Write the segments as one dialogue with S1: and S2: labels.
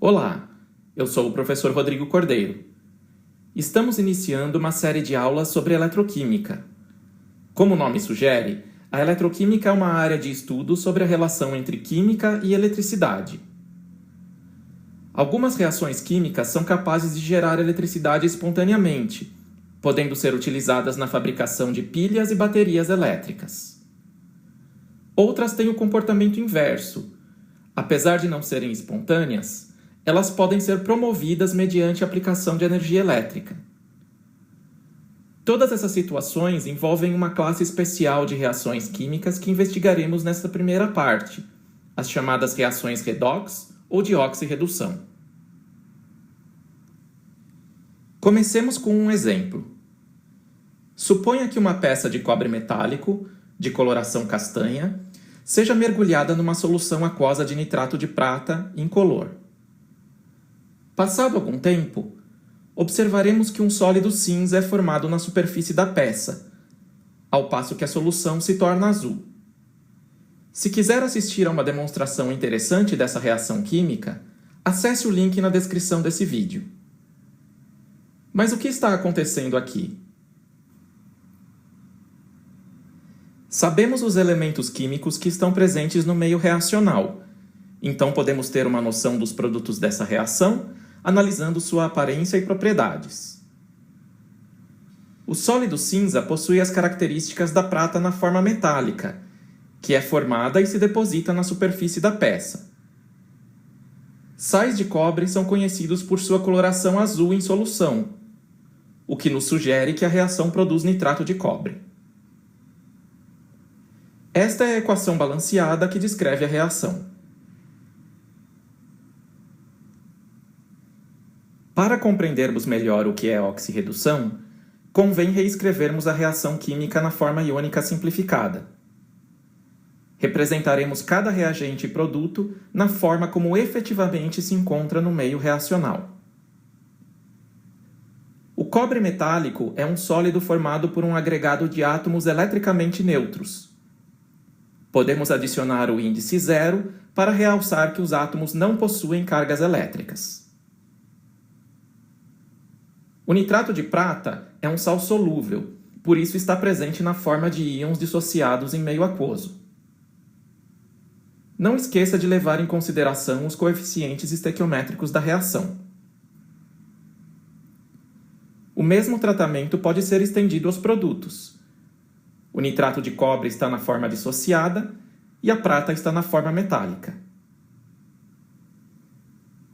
S1: Olá, eu sou o professor Rodrigo Cordeiro. Estamos iniciando uma série de aulas sobre eletroquímica. Como o nome sugere, a eletroquímica é uma área de estudo sobre a relação entre química e eletricidade. Algumas reações químicas são capazes de gerar eletricidade espontaneamente, podendo ser utilizadas na fabricação de pilhas e baterias elétricas. Outras têm o comportamento inverso. Apesar de não serem espontâneas, elas podem ser promovidas mediante a aplicação de energia elétrica. Todas essas situações envolvem uma classe especial de reações químicas que investigaremos nesta primeira parte, as chamadas reações redox ou de oxirredução. Comecemos com um exemplo. Suponha que uma peça de cobre metálico, de coloração castanha, seja mergulhada numa solução aquosa de nitrato de prata incolor. Passado algum tempo, observaremos que um sólido cinza é formado na superfície da peça, ao passo que a solução se torna azul. Se quiser assistir a uma demonstração interessante dessa reação química, acesse o link na descrição desse vídeo. Mas o que está acontecendo aqui? Sabemos os elementos químicos que estão presentes no meio reacional, então podemos ter uma noção dos produtos dessa reação, analisando sua aparência e propriedades. O sólido cinza possui as características da prata na forma metálica, que é formada e se deposita na superfície da peça. Sais de cobre são conhecidos por sua coloração azul em solução, o que nos sugere que a reação produz nitrato de cobre. Esta é a equação balanceada que descreve a reação. Para compreendermos melhor o que é oxirredução, convém reescrevermos a reação química na forma iônica simplificada. Representaremos cada reagente e produto na forma como efetivamente se encontra no meio reacional. O cobre metálico é um sólido formado por um agregado de átomos eletricamente neutros. Podemos adicionar o índice 0 para realçar que os átomos não possuem cargas elétricas. O nitrato de prata é um sal solúvel, por isso está presente na forma de íons dissociados em meio aquoso. Não esqueça de levar em consideração os coeficientes estequiométricos da reação. O mesmo tratamento pode ser estendido aos produtos. O nitrato de cobre está na forma dissociada e a prata está na forma metálica.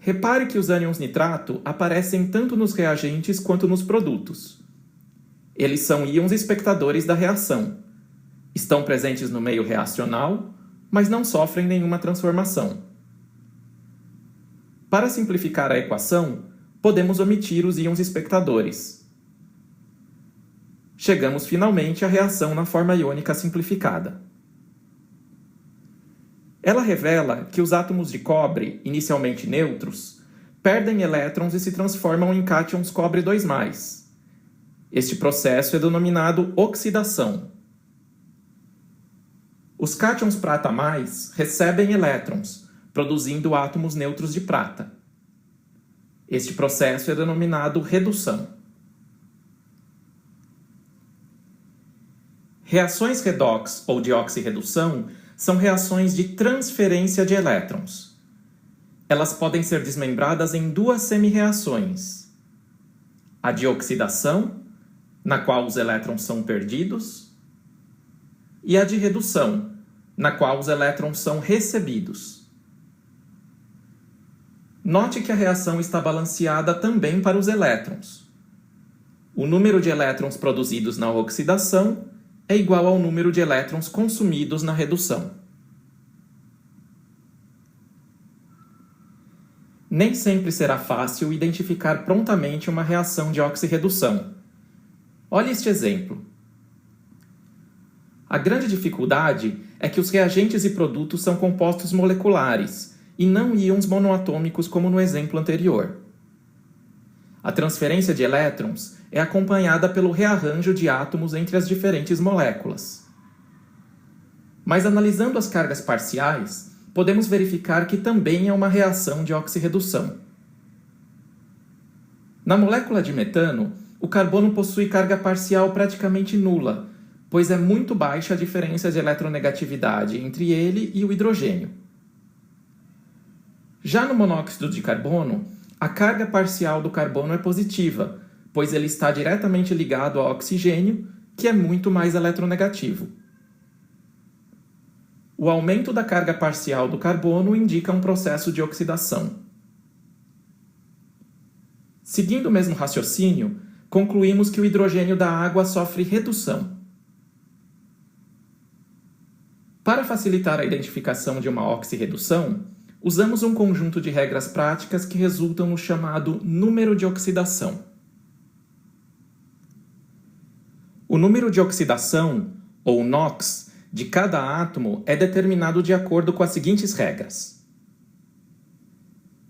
S1: Repare que os ânions nitrato aparecem tanto nos reagentes quanto nos produtos. Eles são íons espectadores da reação. Estão presentes no meio reacional, mas não sofrem nenhuma transformação. Para simplificar a equação, podemos omitir os íons espectadores. Chegamos finalmente à reação na forma iônica simplificada. Ela revela que os átomos de cobre, inicialmente neutros, perdem elétrons e se transformam em cátions cobre 2+. Este processo é denominado oxidação. Os cátions prata+, recebem elétrons, produzindo átomos neutros de prata. Este processo é denominado redução. Reações redox ou de oxirredução são reações de transferência de elétrons. Elas podem ser desmembradas em duas semi-reações. A de oxidação, na qual os elétrons são perdidos, e a de redução, na qual os elétrons são recebidos. Note que a reação está balanceada também para os elétrons. O número de elétrons produzidos na oxidação é igual ao número de elétrons consumidos na redução. Nem sempre será fácil identificar prontamente uma reação de oxirredução. Olhe este exemplo. A grande dificuldade é que os reagentes e produtos são compostos moleculares e não íons monoatômicos como no exemplo anterior. A transferência de elétrons é acompanhada pelo rearranjo de átomos entre as diferentes moléculas. Mas analisando as cargas parciais, podemos verificar que também é uma reação de oxirredução. Na molécula de metano, o carbono possui carga parcial praticamente nula, pois é muito baixa a diferença de eletronegatividade entre ele e o hidrogênio. Já no monóxido de carbono, a carga parcial do carbono é positiva, pois ele está diretamente ligado ao oxigênio, que é muito mais eletronegativo. O aumento da carga parcial do carbono indica um processo de oxidação. Seguindo o mesmo raciocínio, concluímos que o hidrogênio da água sofre redução. Para facilitar a identificação de uma oxirredução, usamos um conjunto de regras práticas que resultam no chamado número de oxidação. O número de oxidação, ou NOx, de cada átomo é determinado de acordo com as seguintes regras.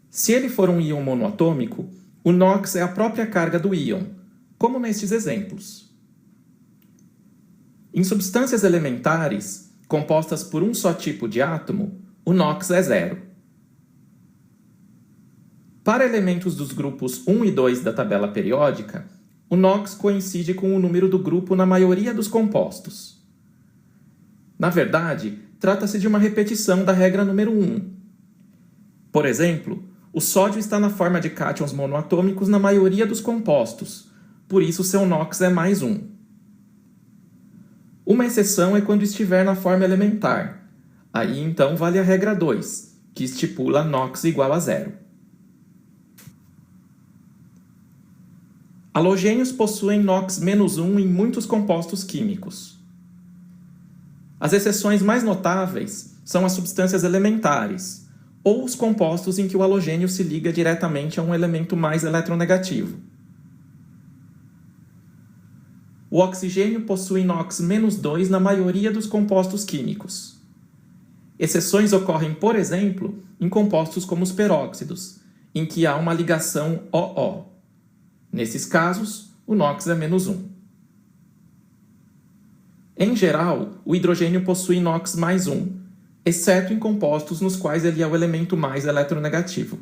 S1: Se ele for um íon monoatômico, o NOx é a própria carga do íon, como nestes exemplos. Em substâncias elementares, compostas por um só tipo de átomo, o NOx é zero. Para elementos dos grupos 1 e 2 da tabela periódica, o NOx coincide com o número do grupo na maioria dos compostos. Na verdade, trata-se de uma repetição da regra número 1. Por exemplo, o sódio está na forma de cátions monoatômicos na maioria dos compostos, por isso seu NOx é mais 1. Uma exceção é quando estiver na forma elementar. Aí então vale a regra 2, que estipula NOx igual a zero. Halogênios possuem NOx menos 1 em muitos compostos químicos. As exceções mais notáveis são as substâncias elementares, ou os compostos em que o halogênio se liga diretamente a um elemento mais eletronegativo. O oxigênio possui NOx menos 2 na maioria dos compostos químicos. Exceções ocorrem, por exemplo, em compostos como os peróxidos, em que há uma ligação OO. Nesses casos, o NOx é menos 1. Em geral, o hidrogênio possui NOx mais 1, exceto em compostos nos quais ele é o elemento mais eletronegativo.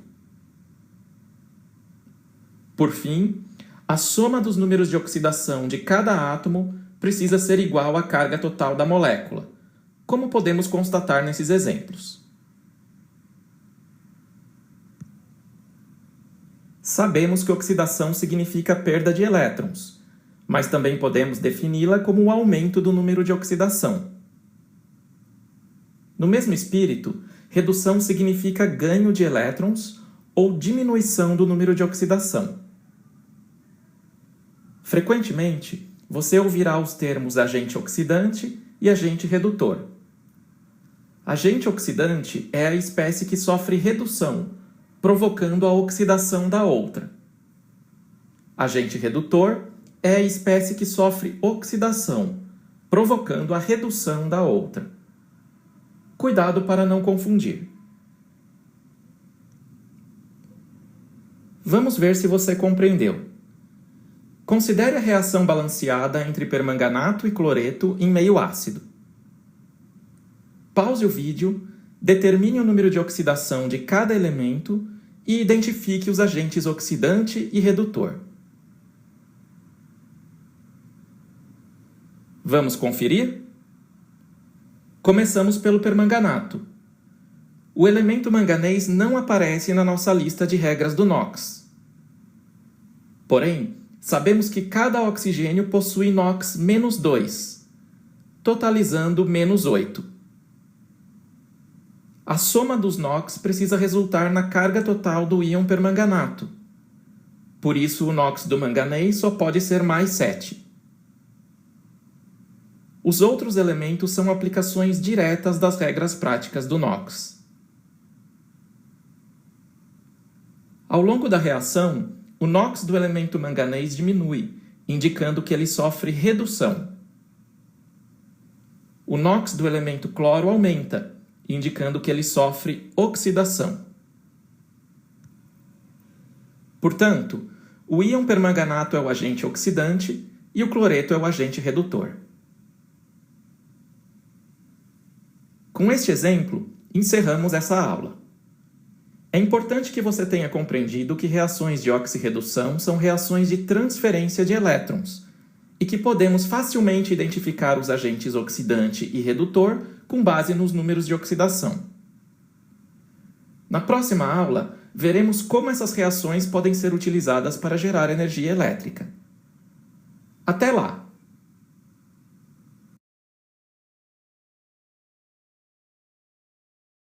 S1: Por fim, a soma dos números de oxidação de cada átomo precisa ser igual à carga total da molécula, como podemos constatar nesses exemplos. Sabemos que oxidação significa perda de elétrons, mas também podemos defini-la como o aumento do número de oxidação. No mesmo espírito, redução significa ganho de elétrons ou diminuição do número de oxidação. Frequentemente, você ouvirá os termos agente oxidante e agente redutor. Agente oxidante é a espécie que sofre redução, provocando a oxidação da outra. Agente redutor é a espécie que sofre oxidação, provocando a redução da outra. Cuidado para não confundir. Vamos ver se você compreendeu. Considere a reação balanceada entre permanganato e cloreto em meio ácido. Pause o vídeo, determine o número de oxidação de cada elemento e identifique os agentes oxidante e redutor. Vamos conferir? Começamos pelo permanganato. O elemento manganês não aparece na nossa lista de regras do NOx. Porém, sabemos que cada oxigênio possui NOx menos 2, totalizando menos 8. A soma dos NOx precisa resultar na carga total do íon permanganato. Por isso, o NOx do manganês só pode ser mais 7. Os outros elementos são aplicações diretas das regras práticas do NOx. Ao longo da reação, o NOx do elemento manganês diminui, indicando que ele sofre redução. O NOx do elemento cloro aumenta, indicando que ele sofre oxidação. Portanto, o íon permanganato é o agente oxidante e o cloreto é o agente redutor. Com este exemplo, Encerramos essa aula. É importante que você tenha compreendido que reações de oxirredução são reações de transferência de elétrons e que podemos facilmente identificar os agentes oxidante e redutor com base nos números de oxidação. Na próxima aula, veremos como essas reações podem ser utilizadas para gerar energia elétrica. Até lá!